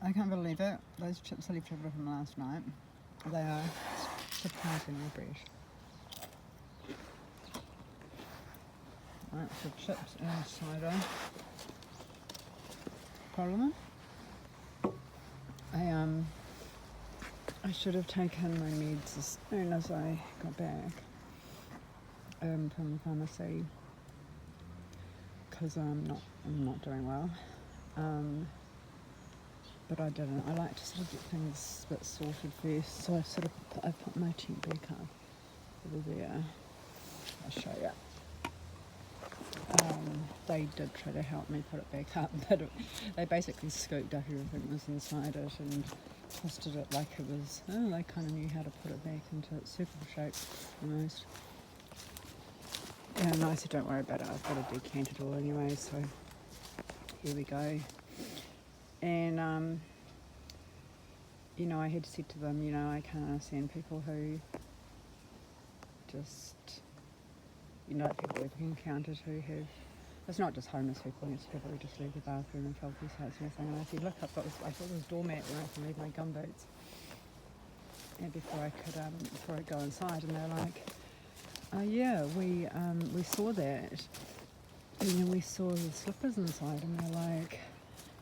I can't believe it. Those chips I left over from last night, they are surprisingly fresh. Right, so chips and cider. Parliament. I should have taken my meds as soon as I got back from the pharmacy because I'm not doing well. But I didn't. I like to sort of get things a bit sorted first, so I put my tent back up over there. I'll show you. They did try to help me put it back up, but they basically scooped up everything that was inside it and twisted it like it was, they kind of knew how to put it back into its circle shape almost. And I said, don't worry about it, I've got to decant it all anyway, so here we go. And, I had said to them, I can't understand people who just, people we've encountered who have, it's not just homeless people, it's people who just leave the bathroom and filthy sites and everything. And I said, look, I thought this doormat where I can leave my gumboots. And before I go inside, and they're like, oh yeah, we saw that. And then we saw the slippers inside, and they're like,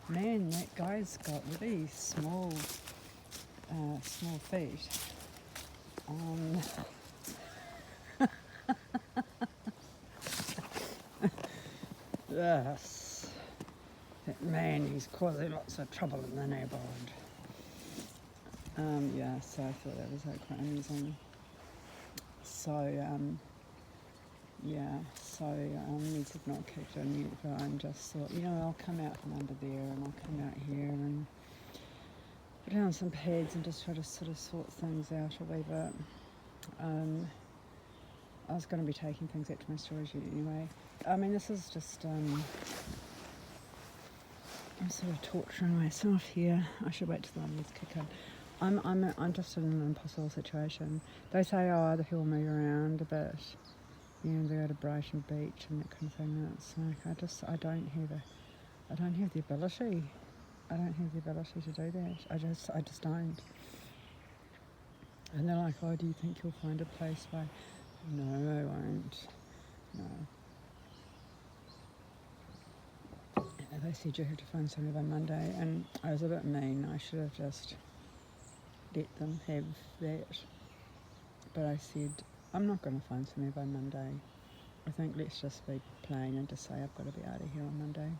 man, that guy's got really small feet. Yes, that man, he's causing lots of trouble in the neighbourhood. So I thought that was quite amusing. Meds have not kicked in yet, but I'm just thought, I'll come out from under there and I'll come out here and put down some pads and just try to sort of sort things out a wee bit. I was going to be taking things out to my storage unit anyway. I mean, this is just, I'm sort of torturing myself here. I should wait till the meds kick in. I'm just in an impossible situation. They say, other people move around a bit. They go to Brighton Beach and that kind of thing. And it's like I don't have the ability. I don't have the ability to do that. I just don't. And they're like, oh, do you think you'll find a place by? No, I won't. No. They said you have to find somewhere by Monday, and I was a bit mean. I should have just let them have that. But I said, I'm not going to find somewhere by Monday. I think let's just be plain and just say I've got to be out of here on Monday.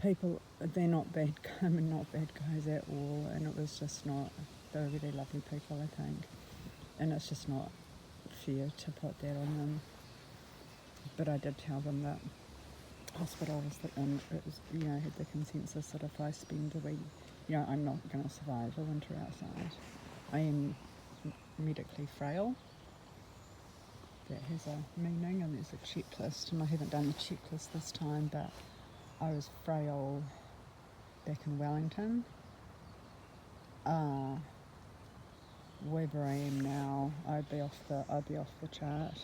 People, they're not bad, not bad guys at all, and it was just not, they're really lovely people, I think. And it's just not fair to put that on them. But I did tell them that hospital was had the consensus that if I spend a week, I'm not going to survive a winter outside. I am medically frail. That has a meaning, and there's a checklist, and I haven't done the checklist this time, but I was frail back in Wellington. Wherever I am now, I'd be off the chart.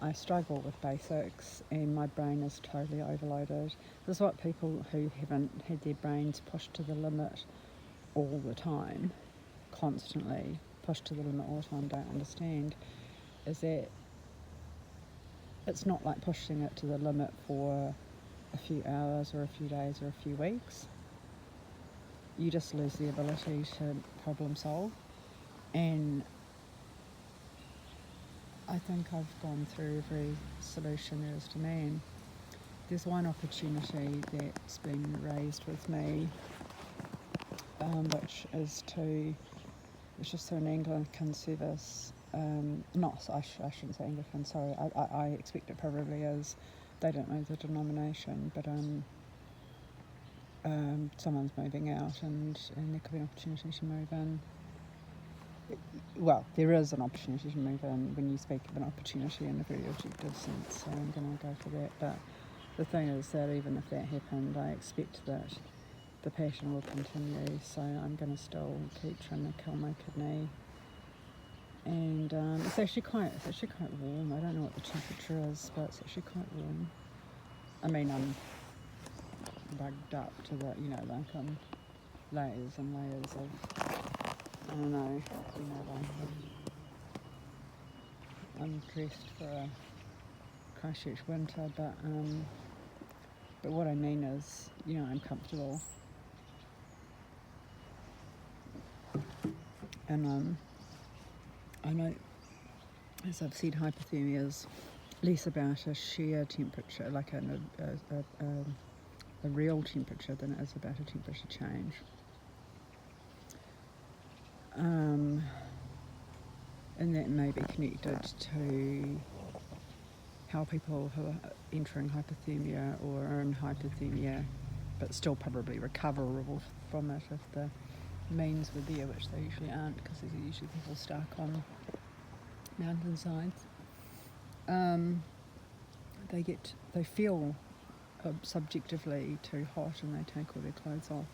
I struggle with basics, and my brain is totally overloaded. This is what people who haven't had their brains pushed to the limit all the time, constantly pushed to the limit all the time, don't understand, is that it's not like pushing it to the limit for a few hours or a few days or a few weeks. You just lose the ability to problem solve. And I think I've gone through every solution there is to man. There's one opportunity that's been raised with me, which is through an Anglican service. I shouldn't say Anglican, sorry. I expect it probably is. They don't know the denomination, but someone's moving out, and there could be an opportunity to move in. Well, there is an opportunity to move in when you speak of an opportunity in a very objective sense, so I'm going to go for that. But the thing is that even if that happened, I expect that the passion will continue, so I'm going to still keep trying to kill my kidney. and it's actually quite warm. I don't know what the temperature is, but it's actually quite warm. I mean, I'm rugged up to the, layers and layers of, I don't know, I'm dressed for a Christchurch winter, but what I mean is, I'm comfortable. And I know, as I've said, hypothermia is less about a sheer temperature, like a real temperature, than it is about a temperature change. And that may be connected to how people who are entering hypothermia or are in hypothermia but still probably recoverable from it if the means were there, which they usually aren't, because these are usually people stuck on mountainsides. They feel subjectively too hot and they take all their clothes off.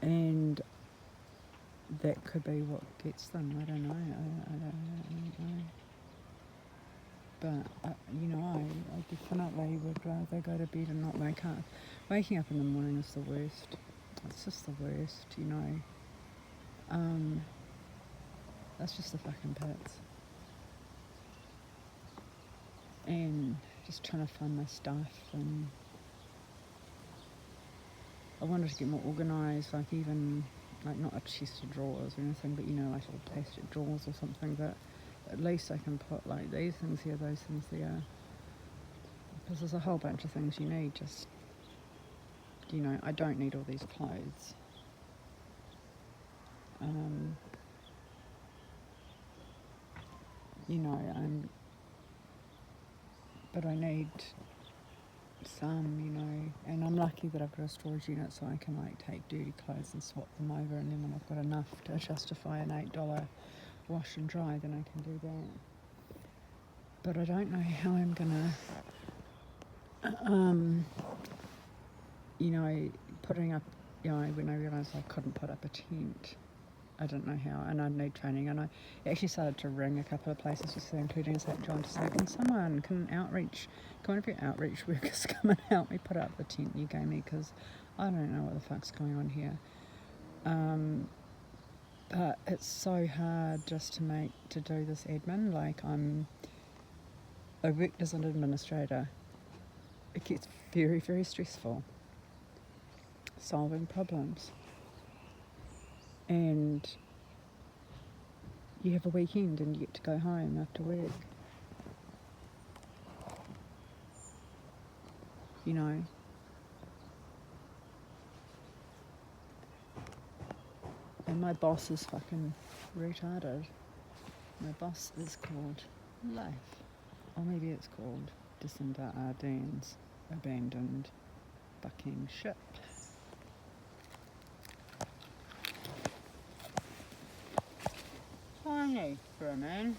And that could be what gets them. I don't know. I don't know. But I definitely would rather go to bed and not wake up. Waking up in the morning is the worst. It's just the worst, That's just the fucking pits. And just trying to find my stuff, and I wanted to get more organised, like even not a chest of drawers or anything, but like little plastic drawers or something that at least I can put like these things here, those things there, because there's a whole bunch of things you need. Just I don't need all these clothes. But I need some, and I'm lucky that I've got a storage unit, so I can take dirty clothes and swap them over, and then when I've got enough to justify an $8 wash and dry, then I can do that. But I don't know how I'm gonna putting up, when I realised I couldn't put up a tent, I didn't know how, and I'd need training, and I actually started to ring a couple of places yesterday, including St. John, to say, can one of your outreach workers come and help me put up the tent you gave me, because I don't know what the fuck's going on here. But it's so hard just to do this admin. I worked as an administrator. It gets very, very stressful solving problems. And you have a weekend and you get to go home after work. And my boss is fucking retarded. My boss is called Life. Or maybe it's called Jacinda Ardern's Abandoned Fucking Ship. Tiny for a man.